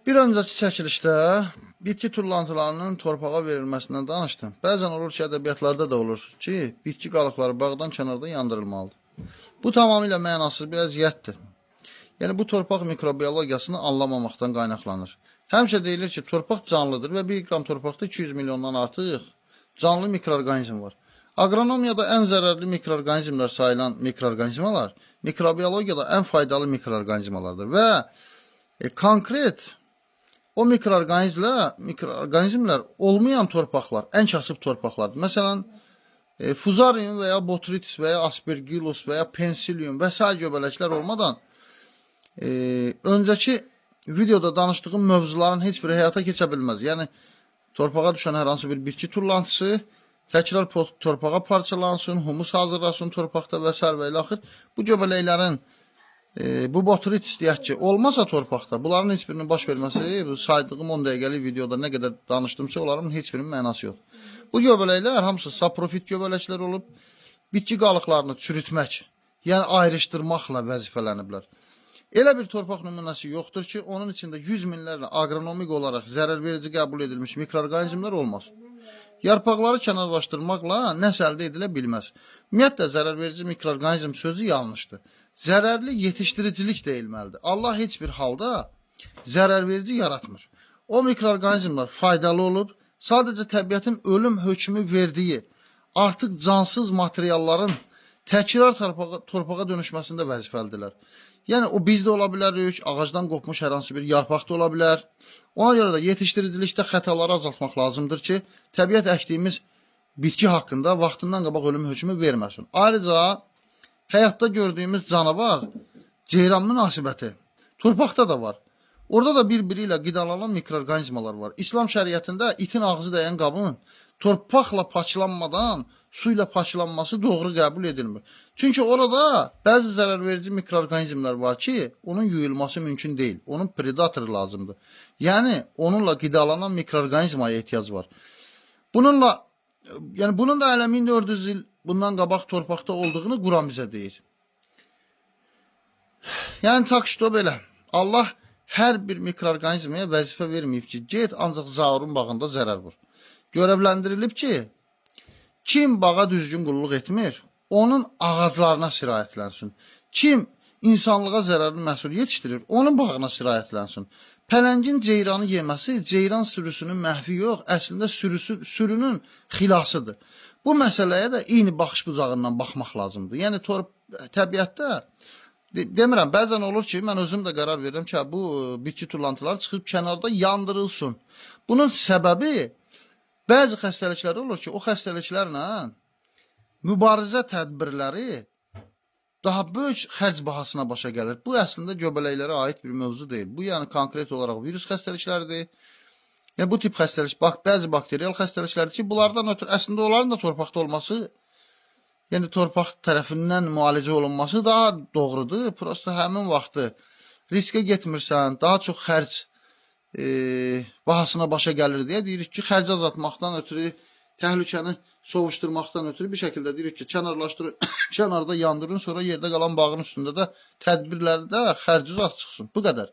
Bir öncəki çəkilişdə bitki tullantılarının torpağa verilməsindən danışdım. Bəzən olur ki, ədəbiyyatlarda da olur ki, bitki qalıqları bağdan kənarda yandırılmalıdır. Bu tamamilə mənasız bir əziyyətdir. Yəni, bu torpaq mikrobiologiyasını anlamamaqdan qaynaqlanır. Həmişə deyilir ki, torpaq canlıdır və 1 qram torpaqda 200 milyondan artıq canlı mikroorqanizm var. Agronomiyada ən zərərli mikroorqanizmlər sayılan mikroorqanizmalar, mikrobiologiyada ən faydalı mikroorqanizmalardır və konkret o mikroorqanizmlər olmayan torpaqlar, ən kasıb torpaqlardır. Məsələn, fuzarium və ya botrytis və ya aspergillus və ya pensilium və s. göbələklər olmadan öncəki videoda danışdığım mövzuların heç biri həyata keçə bilməz. Yəni, torpağa düşən hər hansı bir bitki tullantısı təkrar torpağa parçalansın, humus hazırlasın torpaqda və s. və ilaxır. Bu göbələklərin bu botrytis deyək ki, olmasa torpaqda, bunların heç birinin baş verməsi, bu saydığım 10 dəqiqəlik videoda nə qədər danışdımsa, onların heç birinin mənası yox. Bu göbələklər hamısı saprofit göbələklər olub, bitki qalıqlarını çürütmək, yəni ayrışdırmaqla vəzifələniblər. Elə bir torpaq nümunəsi yoxdur ki, onun içində 100 minlərlə agronomik olaraq zərərverici qəbul edilmiş mikroorqanizmlər olmaz. Yarpaqları kənarlaşdırmaqla nəsə əldə edilə bilməz. Ümumiyyətlə, zərərverici mikroorqanizm sözü yanlışdır. Zərərli yetişdiricilik deyilməlidir. Allah heç bir halda zərərverici yaratmır. O mikroorqanizmlər faydalı olub, sadəcə təbiətin ölüm hökmü verdiyi artıq cansız materialların təkrar torpağa dönüşməsində vəzifəlidirlər. Yəni, o biz də ola bilərik, ağacdan qopmuş hər hansı bir yarpaq da ola bilər. Ona görə də yetişdiricilikdə xətaları azaltmaq lazımdır ki, təbiət əkdiyimiz bitki haqqında vaxtından qabaq ölüm hökmü verməsin. Ayrıca, həyatda gördüyümüz canavar, ceyran münasibəti torpaqda da var. Orada da bir-biri ilə qidalanan mikroorqanizmalar var. İslam şəriətində itin ağzı dəyən qabın torpaqla paçlanmadan su ilə paçlanması doğru qəbul edilmir. Çünki orada bəzi zərərverici mikroorqanizmlər var ki, onun yuyulması mümkün deyil. Onun predatoru lazımdır. Yəni, onunla qidalanan mikroorqanizmaya ehtiyac var. Bunun da hələ 1400 il bundan qabaq torpaqda olduğunu Quran bizə deyir. Yəni, tak ki, belə. Allah hər bir mikroorqanizmaya vəzifə verməyib ki, get ancaq zaurun bağında zərər vur. Görevləndirilib ki, kim bağa düzgün qulluq etmir, onun ağaclarına sirayətlənsin. Kim insanlığa zərərli məhsul yetişdirir, onun bağına sirayətlənsin. Pələngin ceyranı yeməsi ceyran sürüsünün məhvi yox, əslində sürünün xilasıdır. Bu məsələyə də eyni baxış bucağından baxmaq lazımdır. Yəni, təbiətdə, demirəm, bəzən olur ki, mən özüm də qərar verirəm ki, bu bitki tullantıları çıxıb kənarda yandırılsın. Bunun səbəbi, bəzi xəstəliklər olur ki, o xəstəliklərlə mübarizə tədbirləri daha böyük xərc bahasına başa gəlir. Bu, əslində göbələklərə aid bir mövzu deyil. Bu, yəni, konkret olaraq virus xəstəlikləridir. Yəni, bu tip xəstəlik, bəzi bakteriyal xəstəliklərdir ki, bunlardan ötürü, əslində onların da torpaqda olması, yəni, torpaq tərəfindən müalicə olunması daha doğrudur. Prosta həmin vaxtı riskə getmirsən, daha çox xərc bahasına başa gəlir deyə deyirik ki, xərci azaltmaqdan ötürü, təhlükəni sovuşturmaqdan ötürü bir şəkildə deyirik ki, kənarlaşdırın, kənarda yandırın, sonra yerdə qalan bağın üstündə də tədbirlərdə xərciniz az çıxsın. Bu qədər.